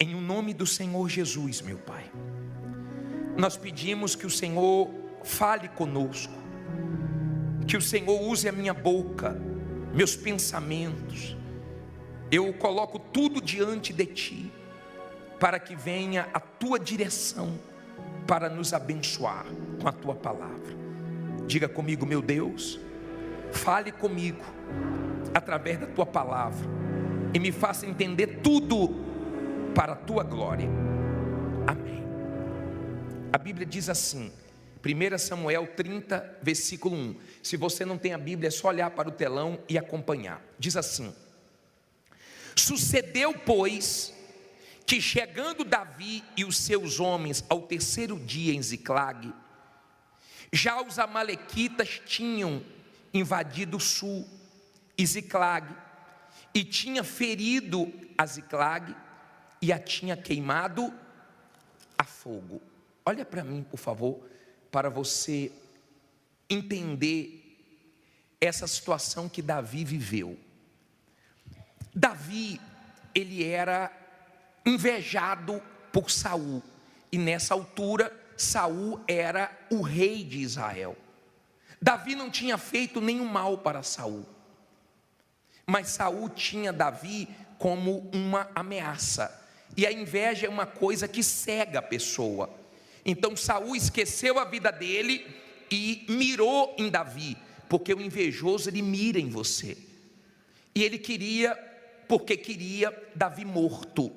Em o nome do Senhor Jesus, meu Pai, nós pedimos que o Senhor fale conosco, que o Senhor use a minha boca, meus pensamentos. Eu coloco tudo diante de Ti, para que venha a Tua direção, para nos abençoar com a Tua palavra. Diga comigo: meu Deus, fale comigo através da Tua palavra e me faça entender tudo para a Tua glória. Amém. A Bíblia diz assim, 1 Samuel 30, versículo 1. Se você não tem a Bíblia, é só olhar para o telão e acompanhar. Diz assim: sucedeu, pois, que chegando Davi e os seus homens ao terceiro dia em Ziclague, já os amalequitas tinham invadido o sul e Ziclague, e tinha ferido a Ziclague e a tinha queimado a fogo. Olha para mim, por favor, para você entender essa situação que Davi viveu. Davi, ele era invejado por Saul, e nessa altura Saul era o rei de Israel. Davi não tinha feito nenhum mal para Saul, mas Saul tinha Davi como uma ameaça, e a inveja é uma coisa que cega a pessoa. Então Saul esqueceu a vida dele e mirou em Davi, porque o invejoso, ele mira em você, e ele queria Davi morto.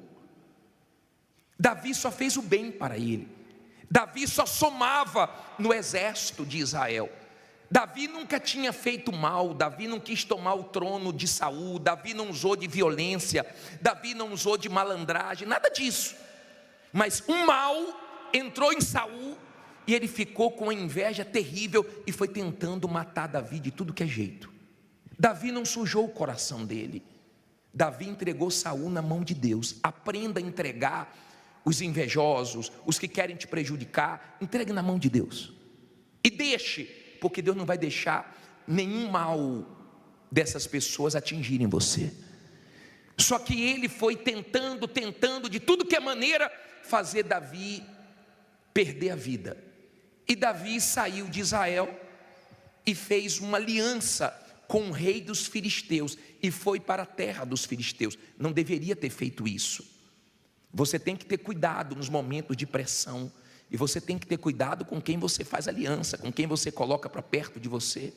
Davi só fez o bem para ele. Davi só somava no exército de Israel. Davi nunca tinha feito mal. Davi não quis tomar o trono de Saul. Davi não usou de violência. Davi não usou de malandragem, nada disso. Mas o mal entrou em Saul e ele ficou com a inveja terrível e foi tentando matar Davi de tudo que é jeito. Davi não sujou o coração dele. Davi entregou Saul na mão de Deus. Aprenda a entregar os invejosos, os que querem te prejudicar. Entregue na mão de Deus e deixe, porque Deus não vai deixar nenhum mal dessas pessoas atingirem você. Só que ele foi tentando de tudo que é maneira fazer Davi perder a vida. E Davi saiu de Israel e fez uma aliança com o rei dos filisteus e foi para a terra dos filisteus. Não deveria ter feito isso. Você tem que ter cuidado nos momentos de pressão, e você tem que ter cuidado com quem você faz aliança, com quem você coloca para perto de você.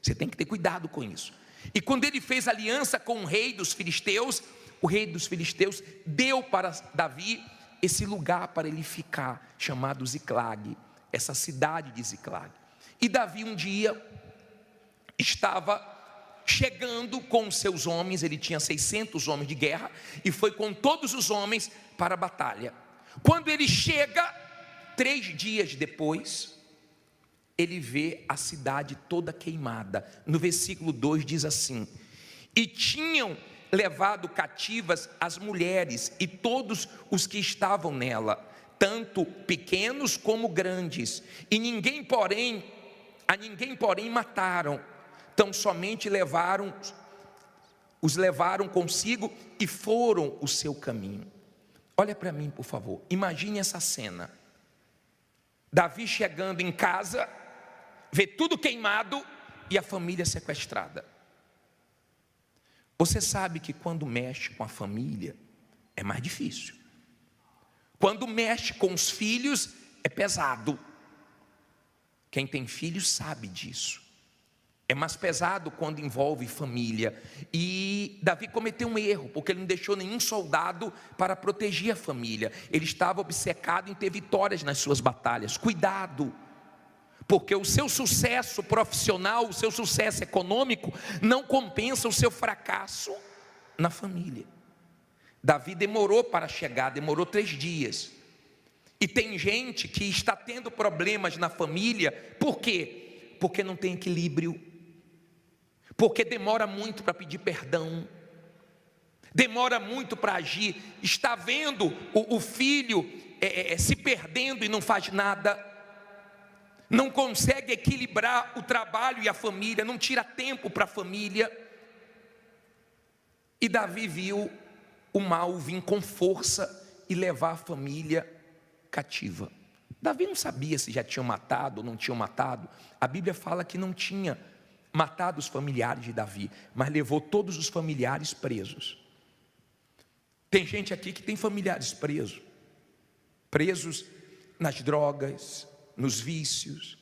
Você tem que ter cuidado com isso. E quando ele fez aliança com o rei dos filisteus deu para Davi esse lugar para ele ficar, chamado Ziclague, essa cidade de Ziclague. E Davi um dia estava chegando com os seus homens, ele tinha 600 homens de guerra, e foi com todos os homens para a batalha. Quando ele chega, 3 dias depois, ele vê a cidade toda queimada. No versículo 2 diz assim: e tinham levado cativas as mulheres e todos os que estavam nela, tanto pequenos como grandes, e a ninguém porém mataram, tão somente os levaram consigo e foram o seu caminho. Olha para mim, por favor, imagine essa cena. Davi chegando em casa, vê tudo queimado e a família sequestrada. Você sabe que quando mexe com a família é mais difícil. Quando mexe com os filhos é pesado. Quem tem filhos sabe disso. É mais pesado quando envolve família. E Davi cometeu um erro, porque ele não deixou nenhum soldado para proteger a família. Ele estava obcecado em ter vitórias nas suas batalhas. Cuidado, porque o seu sucesso profissional, o seu sucesso econômico não compensa o seu fracasso na família. Davi demorou para chegar, demorou 3 dias. E tem gente que está tendo problemas na família. Por quê? Porque não tem equilíbrio, porque demora muito para pedir perdão, demora muito para agir. Está vendo o filho se perdendo e não faz nada, não consegue equilibrar o trabalho e a família, não tira tempo para a família. E Davi viu o mal vir com força e levar a família cativa. Davi não sabia se já tinham matado ou não tinham matado. A Bíblia fala que não tinha matado os familiares de Davi, mas levou todos os familiares presos. Tem gente aqui que tem familiares presos nas drogas, nos vícios.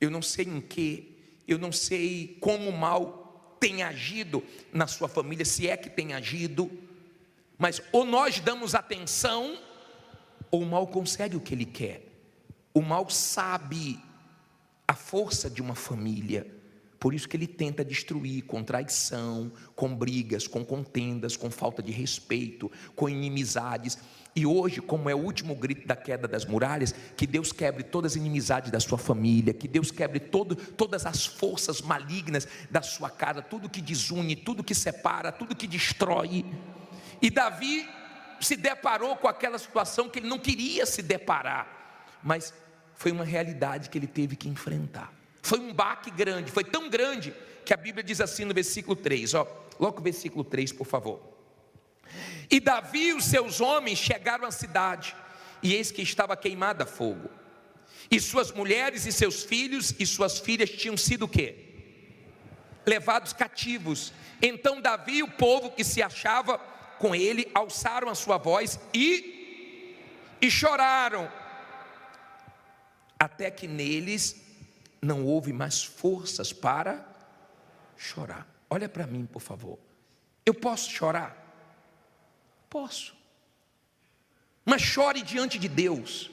Eu não sei em que, eu não sei como o mal tem agido na sua família, se é que tem agido, mas ou nós damos atenção, ou o mal consegue o que ele quer. O mal sabe a força de uma família, por isso que ele tenta destruir com traição, com brigas, com contendas, com falta de respeito, com inimizades. E hoje, como é o último grito da queda das muralhas, que Deus quebre todas as inimizades da sua família, que Deus quebre todas as forças malignas da sua casa, tudo que desune, tudo que separa, tudo que destrói. E Davi se deparou com aquela situação que ele não queria se deparar, mas foi uma realidade que ele teve que enfrentar. Foi um baque grande, foi tão grande que a Bíblia diz assim no versículo 3, logo o versículo 3, por favor. E Davi e os seus homens chegaram à cidade, e eis que estava queimada a fogo, e suas mulheres e seus filhos e suas filhas tinham sido o quê? Levados cativos. Então Davi e o povo que se achava com ele alçaram a sua voz e choraram, até que neles não houve mais forças para chorar. Olha para mim, por favor. Eu posso chorar? Posso. Mas chore diante de Deus.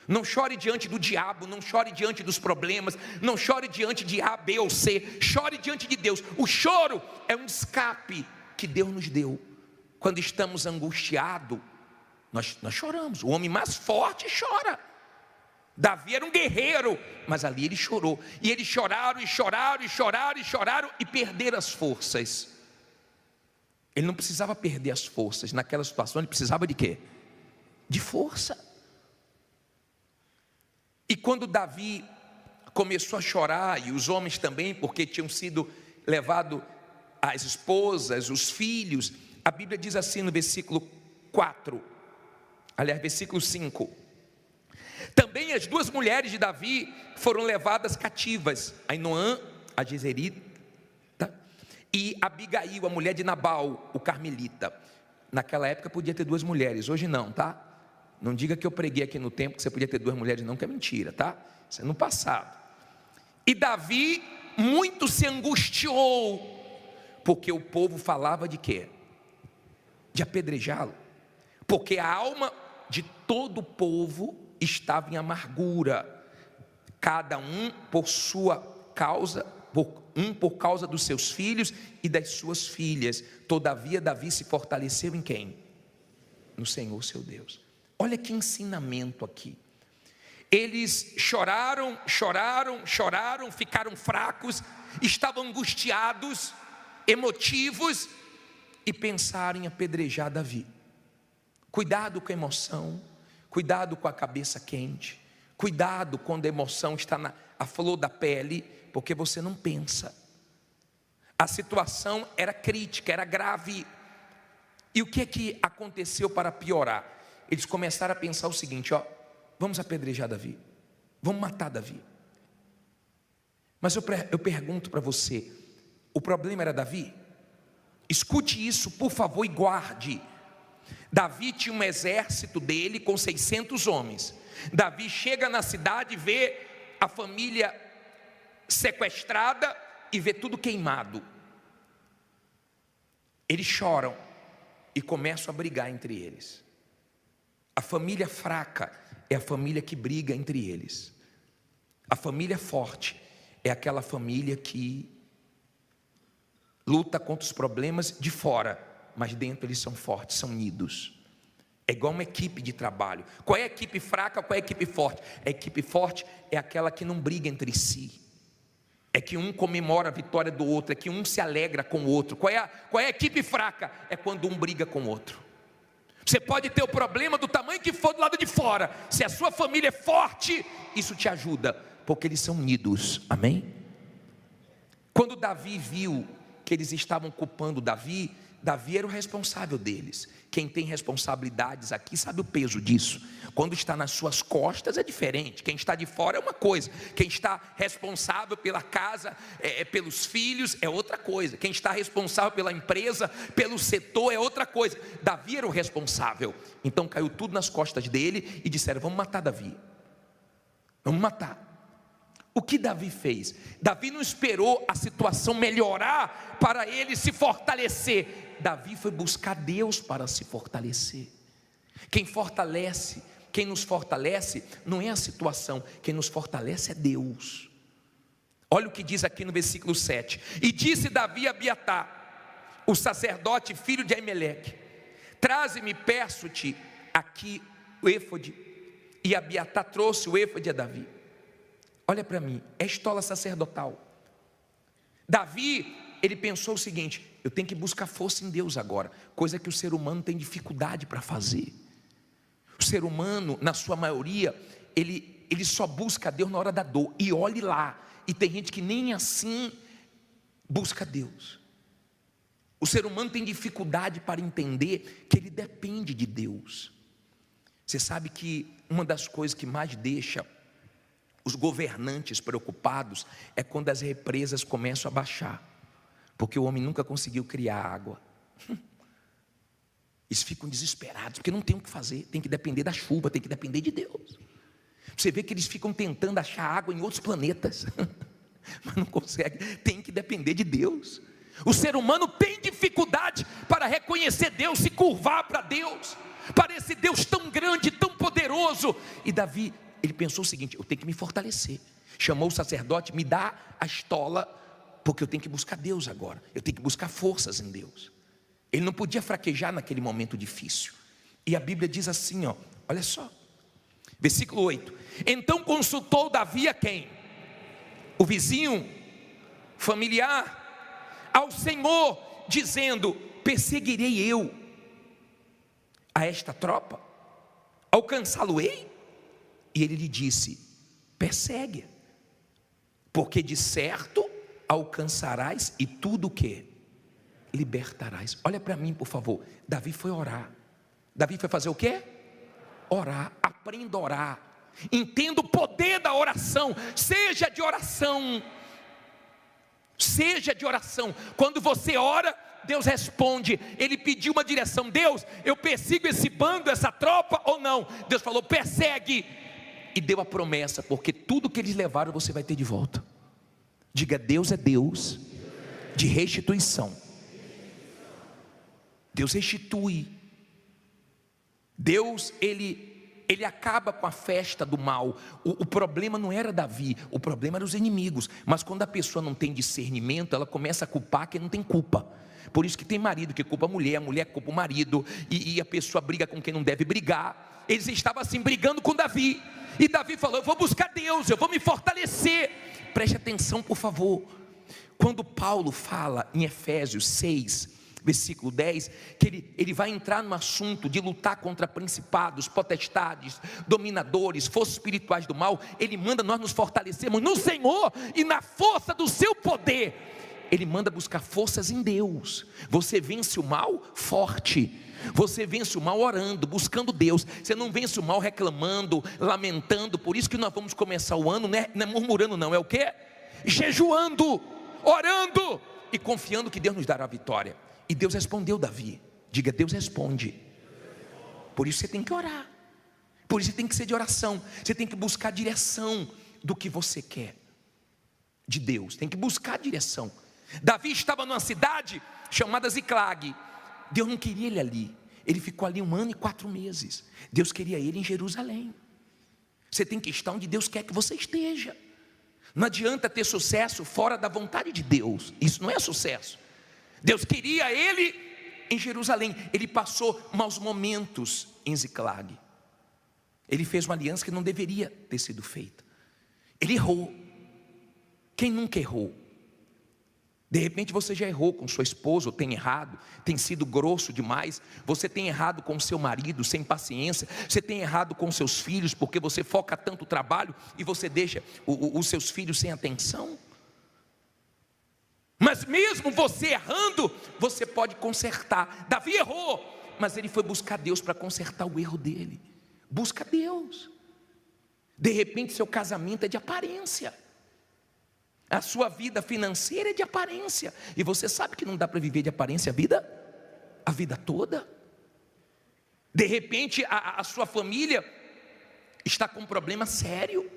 Não chore diante do diabo, não chore diante dos problemas, não chore diante de A, B ou C. Chore diante de Deus. O choro é um escape que Deus nos deu. Quando estamos angustiados, nós choramos. O homem mais forte chora. Davi era um guerreiro, mas ali ele chorou. E eles choraram e perderam as forças. Ele não precisava perder as forças. Naquela situação ele precisava de quê? De força. E quando Davi começou a chorar, e os homens também, porque tinham sido levados as esposas, os filhos, a Bíblia diz assim no versículo 4, aliás, versículo 5: também as duas mulheres de Davi foram levadas cativas, Ainoã, a Jezerita, e Abigail, a mulher de Nabal, o carmelita. Naquela época podia ter duas mulheres, hoje não, tá? Não diga que eu preguei aqui no tempo que você podia ter duas mulheres, não, que é mentira, tá? Isso é no passado. E Davi muito se angustiou, porque o povo falava de quê? De apedrejá-lo, porque a alma de todo o povo estava em amargura, cada um por sua causa, por causa dos seus filhos e das suas filhas. Todavia Davi se fortaleceu em quem? No Senhor seu Deus. Olha que ensinamento aqui. Eles choraram, ficaram fracos, estavam angustiados, emotivos, e pensaram em apedrejar Davi. Cuidado com a emoção, cuidado com a cabeça quente, cuidado quando a emoção está à flor da pele, porque você não pensa. A situação era crítica, era grave. E o que aconteceu para piorar? Eles começaram a pensar o seguinte: vamos apedrejar Davi, vamos matar Davi. Mas eu pergunto para você, o problema era Davi? Escute isso, por favor, e guarde. Davi tinha um exército dele com 600 homens. Davi chega na cidade e vê a família sequestrada e vê tudo queimado. Eles choram e começam a brigar entre eles. A família fraca é a família que briga entre eles. A família forte é aquela família que luta contra os problemas de fora, mas dentro eles são fortes, são unidos. É igual uma equipe de trabalho. Qual é a equipe fraca, qual é a equipe forte? A equipe forte é aquela que não briga entre si. É que um comemora a vitória do outro, é que um se alegra com o outro. Qual é a equipe fraca? É quando um briga com o outro. Você pode ter o problema do tamanho que for do lado de fora. Se a sua família é forte, isso te ajuda, porque eles são unidos. Amém? Quando Davi viu que eles estavam culpando Davi, Davi era o responsável deles. Quem tem responsabilidades aqui sabe o peso disso. Quando está nas suas costas é diferente. Quem está de fora é uma coisa. Quem está responsável pela casa, pelos filhos, é outra coisa. Quem está responsável pela empresa, pelo setor, é outra coisa. Davi era o responsável. Então caiu tudo nas costas dele e disseram: vamos matar Davi. Vamos matar. O que Davi fez? Davi não esperou a situação melhorar para ele se fortalecer. Davi foi buscar Deus para se fortalecer. Quem nos fortalece não é a situação, quem nos fortalece é Deus. Olha o que diz aqui no versículo 7. E disse Davi a Abiatar, o sacerdote, filho de Aimeleque: traze-me, peço-te, aqui o éfode. E Abiatar trouxe o éfode a Davi. Olha para mim, é estola sacerdotal. Davi, ele pensou o seguinte: eu tenho que buscar força em Deus agora, coisa que o ser humano tem dificuldade para fazer. O ser humano, na sua maioria, ele só busca Deus na hora da dor, e olhe lá, e tem gente que nem assim busca Deus. O ser humano tem dificuldade para entender que ele depende de Deus. Você sabe que uma das coisas que mais deixa os governantes preocupados é quando as represas começam a baixar, porque o homem nunca conseguiu criar água. Eles ficam desesperados, porque não tem o que fazer, tem que depender da chuva, tem que depender de Deus. Você vê que eles ficam tentando achar água em outros planetas, mas não conseguem, tem que depender de Deus. O ser humano tem dificuldade para reconhecer Deus, se curvar para Deus, para esse Deus tão grande, tão poderoso. E Davi, ele pensou o seguinte: eu tenho que me fortalecer. Chamou o sacerdote: me dá a estola, porque eu tenho que buscar Deus agora, eu tenho que buscar forças em Deus. Ele não podia fraquejar naquele momento difícil. E a Bíblia diz assim, olha só, versículo 8: então consultou Davi a quem? O vizinho, familiar, ao Senhor, dizendo: perseguirei eu a esta tropa? Alcançá-lo-ei? E ele lhe disse: persegue, porque de certo alcançarás, e tudo o que? Libertarás. Olha para mim, por favor. Davi foi orar. Davi foi fazer o quê? Orar. Aprenda a orar. Entenda o poder da oração. Seja de oração. Seja de oração. Quando você ora, Deus responde. Ele pediu uma direção: Deus, eu persigo esse bando, essa tropa ou não? Deus falou: persegue. E deu a promessa, porque tudo que eles levaram você vai ter de volta. Diga: Deus é Deus de restituição. Deus restitui. Deus, ele acaba com a festa do mal. O problema não era Davi, o problema eram os inimigos. Mas quando a pessoa não tem discernimento, ela começa a culpar quem não tem culpa. Por isso que tem marido que culpa a mulher culpa o marido, e a pessoa briga com quem não deve brigar. Eles estavam assim brigando com Davi. E Davi falou: eu vou buscar Deus, eu vou me fortalecer. Preste atenção, por favor. Quando Paulo fala em Efésios 6, versículo 10, que ele vai entrar no assunto de lutar contra principados, potestades, dominadores, forças espirituais do mal, ele manda nós nos fortalecermos no Senhor e na força do seu poder. Ele manda buscar forças em Deus. Você vence o mal forte. Você vence o mal orando, buscando Deus. Você não vence o mal reclamando, lamentando. Por isso que nós vamos começar o ano, não é murmurando não, é o quê? Jejuando, orando e confiando que Deus nos dará a vitória. E Deus respondeu Davi. Diga: Deus responde. Por isso você tem que orar. Por isso você tem que ser de oração. Você tem que buscar a direção do que você quer de Deus. Tem que buscar a direção. Davi estava numa cidade chamada Ziclag. Deus não queria ele ali. Ele ficou ali 1 ano e 4 meses. Deus queria ele em Jerusalém. Você tem que estar onde Deus quer que você esteja. Não adianta ter sucesso fora da vontade de Deus. Isso não é sucesso. Deus queria ele em Jerusalém. Ele passou maus momentos em Ziclag. Ele fez uma aliança que não deveria ter sido feita. Ele errou. Quem nunca errou? De repente você já errou com sua esposa, ou tem errado, tem sido grosso demais. Você tem errado com seu marido, sem paciência. Você tem errado com seus filhos, porque você foca tanto no trabalho e você deixa os seus filhos sem atenção. Mas mesmo você errando, você pode consertar. Davi errou, mas ele foi buscar Deus para consertar o erro dele. Busca Deus. De repente seu casamento é de aparência, a sua vida financeira é de aparência, e você sabe que não dá para viver de aparência a vida toda. De repente a sua família está com um problema sério.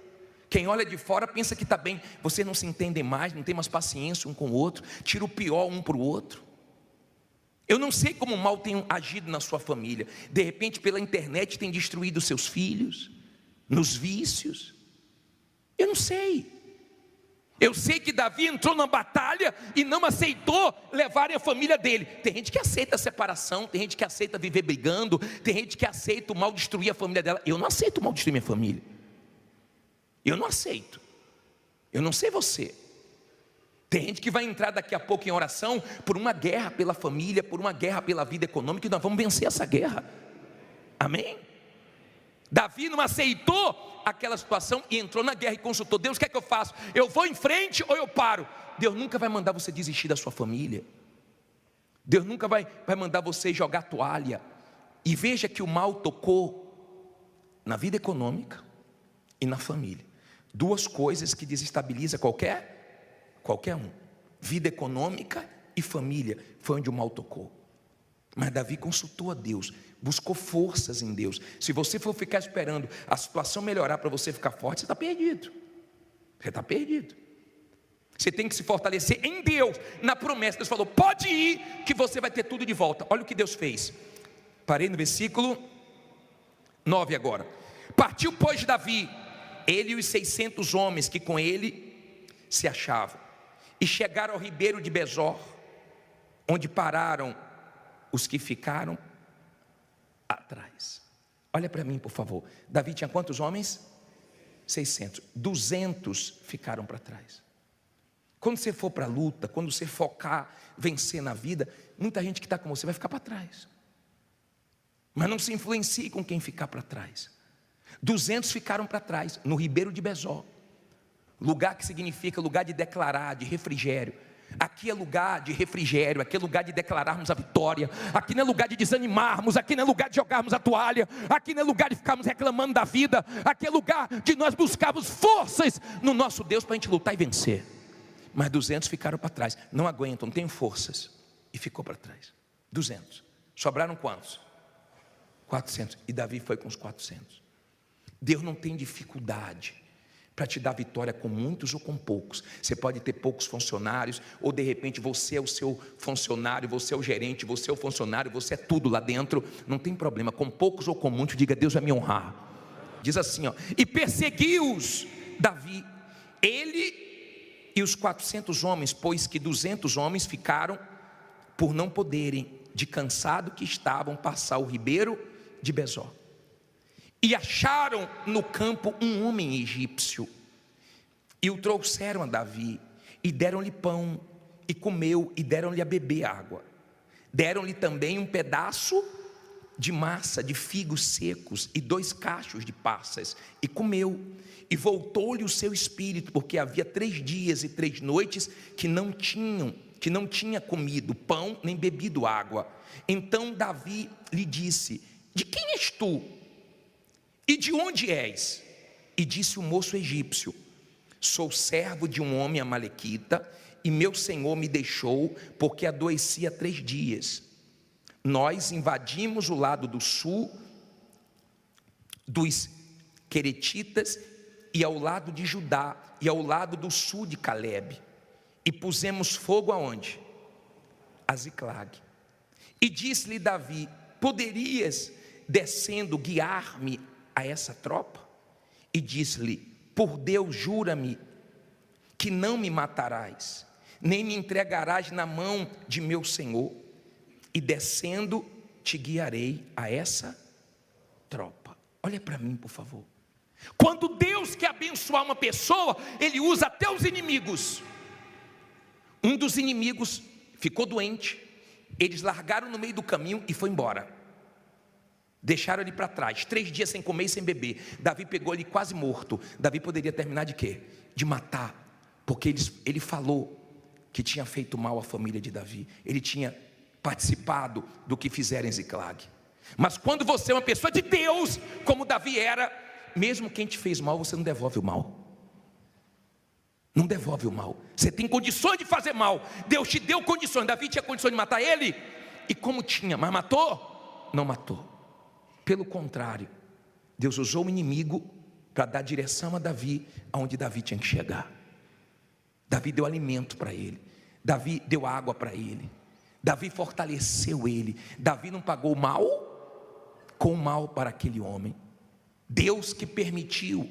Quem olha de fora pensa que está bem. Vocês não se entendem mais, não tem mais paciência um com o outro, tira o pior um para o outro. Eu não sei como o mal tem agido na sua família. De repente pela internet tem destruído seus filhos, nos vícios. Eu não sei. Eu sei que Davi entrou na batalha e não aceitou levarem a família dele. Tem gente que aceita a separação, tem gente que aceita viver brigando, tem gente que aceita o mal destruir a família dela. Eu não aceito o mal destruir minha família. Eu não aceito. Eu não sei você. Tem gente que vai entrar daqui a pouco em oração por uma guerra pela família, por uma guerra pela vida econômica, e nós vamos vencer essa guerra. Amém? Davi não aceitou aquela situação e entrou na guerra e consultou: Deus, o que é que eu faço? Eu vou em frente ou eu paro? Deus nunca vai mandar você desistir da sua família. Deus nunca vai mandar você jogar toalha. E veja que o mal tocou na vida econômica e na família. Duas coisas que desestabilizam qualquer um. Vida econômica e família foi onde o mal tocou. Mas Davi consultou a Deus, buscou forças em Deus. Se você for ficar esperando a situação melhorar para você ficar forte, você está perdido. Você está perdido. Você tem que se fortalecer em Deus, na promessa. Deus falou: pode ir, que você vai ter tudo de volta. Olha o que Deus fez. Parei no versículo 9 agora. Partiu, pois, Davi, ele e os 600 homens que com ele se achavam, e chegaram ao ribeiro de Besor, onde pararam os que ficaram atrás. Olha para mim, por favor. Davi tinha quantos homens? 600. 200 ficaram para trás. Quando você for para a luta, quando você focar, vencer na vida, muita gente que está com você vai ficar para trás. Mas não se influencie com quem ficar para trás. 200 ficaram para trás, no ribeiro de Besor. Lugar que significa lugar de declarar, de refrigério. Aqui é lugar de refrigério, aqui é lugar de declararmos a vitória. Aqui não é lugar de desanimarmos, aqui não é lugar de jogarmos a toalha, aqui não é lugar de ficarmos reclamando da vida. Aqui é lugar de nós buscarmos forças no nosso Deus para a gente lutar e vencer. Mas 200 ficaram para trás, não aguentam, não tem forças, e ficou para trás. 200, sobraram quantos? 400, e Davi foi com os 400. Deus não tem dificuldade para te dar vitória com muitos ou com poucos. Você pode ter poucos funcionários, ou de repente você é o seu funcionário, você é o gerente, você é o funcionário, você é tudo lá dentro. Não tem problema, com poucos ou com muitos, diga: Deus vai me honrar. Diz assim, ó: e perseguiu-os Davi, ele e os 400 homens, pois que 200 homens ficaram por não poderem, de cansado que estavam, passar o ribeiro de Besor. E acharam no campo um homem egípcio, e o trouxeram a Davi, e deram-lhe pão, e comeu, e deram-lhe a beber água. Deram-lhe também um pedaço de massa de figos secos, e 2 cachos de passas, e comeu. E voltou-lhe o seu espírito, porque havia 3 dias e 3 noites que não tinha comido pão, nem bebido água. Então Davi lhe disse: de quem és tu? E de onde és? E disse o moço egípcio: sou servo de um homem amalequita, e meu senhor me deixou, porque adoeci há 3 dias. Nós invadimos o lado do sul dos queretitas, e ao lado de Judá, e ao lado do sul de Calebe, e pusemos fogo aonde? A Ziclag. E disse-lhe Davi: poderias, descendo, guiar-me a essa tropa? E disse-lhe: por Deus, jura-me que não me matarás, nem me entregarás na mão de meu senhor, e descendo te guiarei a essa tropa. Olha para mim, por favor. Quando Deus quer abençoar uma pessoa, Ele usa até os inimigos. Um dos inimigos ficou doente, eles largaram no meio do caminho e foi embora. Deixaram ele para trás, 3 dias sem comer e sem beber. Davi pegou ele quase morto. Davi poderia terminar de quê? De matar, porque ele falou: que tinha feito mal à família de Davi. Ele tinha participado do que fizeram em Ziclag. Mas quando você é uma pessoa de Deus, como Davi era, mesmo quem te fez mal, você não devolve o mal. Não devolve o mal. Você tem condições de fazer mal. Deus te deu condições. Davi tinha condições de matar ele. E como tinha, mas matou? Não matou. Pelo contrário, Deus usou o inimigo para dar direção a Davi, aonde Davi tinha que chegar. Davi deu alimento para ele. Davi deu água para ele. Davi fortaleceu ele. Davi não pagou mal com mal para aquele homem. Deus que permitiu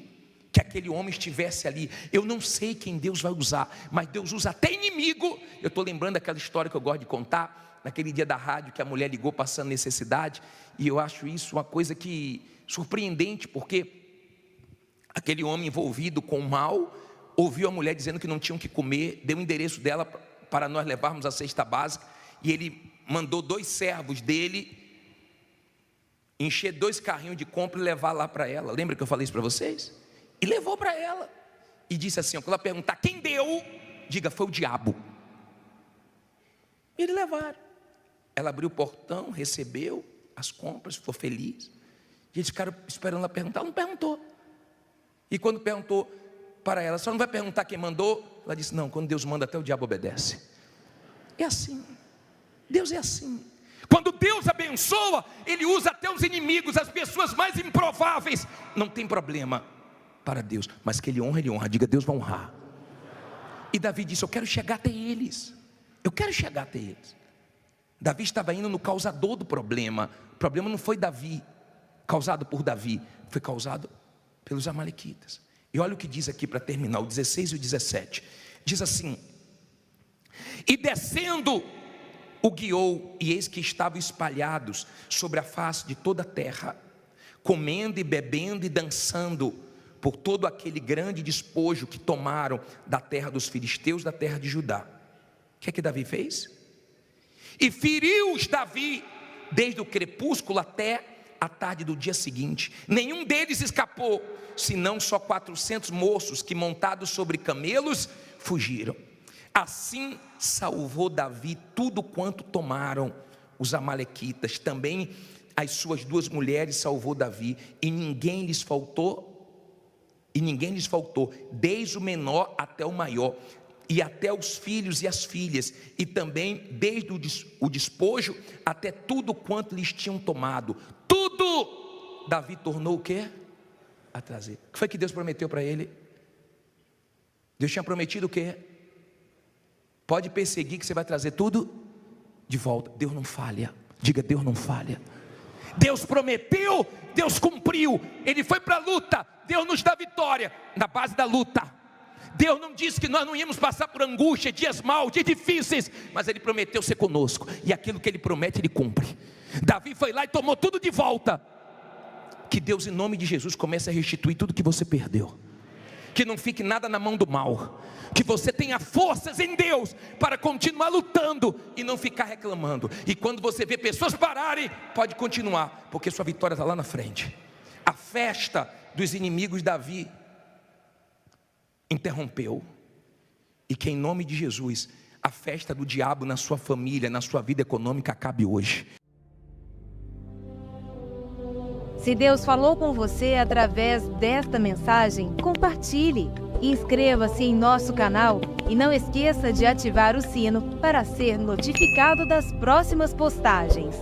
que aquele homem estivesse ali. Eu não sei quem Deus vai usar, mas Deus usa até inimigo. Eu estou lembrando daquela história que eu gosto de contar, naquele dia da rádio que a mulher ligou passando necessidade, e eu acho isso uma coisa que surpreendente, porque aquele homem envolvido com o mal, ouviu a mulher dizendo que não tinham que comer, deu o endereço dela para nós levarmos a cesta básica, e ele mandou 2 servos dele encher 2 carrinhos de compra e levar lá para ela. Lembra que eu falei isso para vocês? E levou para ela. E disse assim, quando ela perguntar quem deu, diga, foi o diabo. E eles levaram. Ela abriu o portão, recebeu as compras, ficou feliz. E eles ficaram esperando ela perguntar. Ela não perguntou. E quando perguntou para ela, só não vai perguntar quem mandou? Ela disse, não, quando Deus manda até o diabo obedece. É assim. Deus é assim. Quando Deus abençoa, Ele usa até os inimigos, as pessoas mais improváveis. Não tem problema para Deus, mas que Ele honra, diga, Deus vai honrar. E Davi disse, eu quero chegar até eles. Eu quero chegar até eles. Davi estava indo no causador do problema. O problema não foi Davi, causado por Davi, foi causado pelos amalequitas. E olha o que diz aqui para terminar, o 16 e o 17. Diz assim, e descendo o guiou, e eis que estavam espalhados sobre a face de toda a terra, comendo e bebendo e dançando, por todo aquele grande despojo que tomaram da terra dos filisteus, da terra de Judá. O que é que Davi fez? E feriu-os Davi, desde o crepúsculo até a tarde do dia seguinte. Nenhum deles escapou, senão só 400 moços que, montados sobre camelos, fugiram. Assim salvou Davi tudo quanto tomaram os amalequitas. Também as suas 2 mulheres salvou Davi, e ninguém lhes faltou, desde o menor até o maior, e até os filhos e as filhas, e também desde o despojo até tudo quanto lhes tinham tomado. Tudo Davi tornou o quê? A trazer. O que foi que Deus prometeu para ele? Deus tinha prometido o quê? Pode perseguir que você vai trazer tudo de volta. Deus não falha. Diga, Deus não falha. Deus prometeu, Deus cumpriu. Ele foi para a luta, Deus nos dá vitória na base da luta. Deus não disse que nós não íamos passar por angústia, dias maus, dias difíceis, mas Ele prometeu ser conosco, e aquilo que Ele promete, Ele cumpre. Davi foi lá e tomou tudo de volta. Que Deus, em nome de Jesus, comece a restituir tudo que você perdeu. Que não fique nada na mão do mal. Que você tenha forças em Deus para continuar lutando e não ficar reclamando. E quando você vê pessoas pararem, pode continuar, porque sua vitória está lá na frente. A festa dos inimigos Davi interrompeu. E que em nome de Jesus, a festa do diabo na sua família, na sua vida econômica acabe hoje. Se Deus falou com você através desta mensagem, compartilhe. Inscreva-se em nosso canal e não esqueça de ativar o sino para ser notificado das próximas postagens.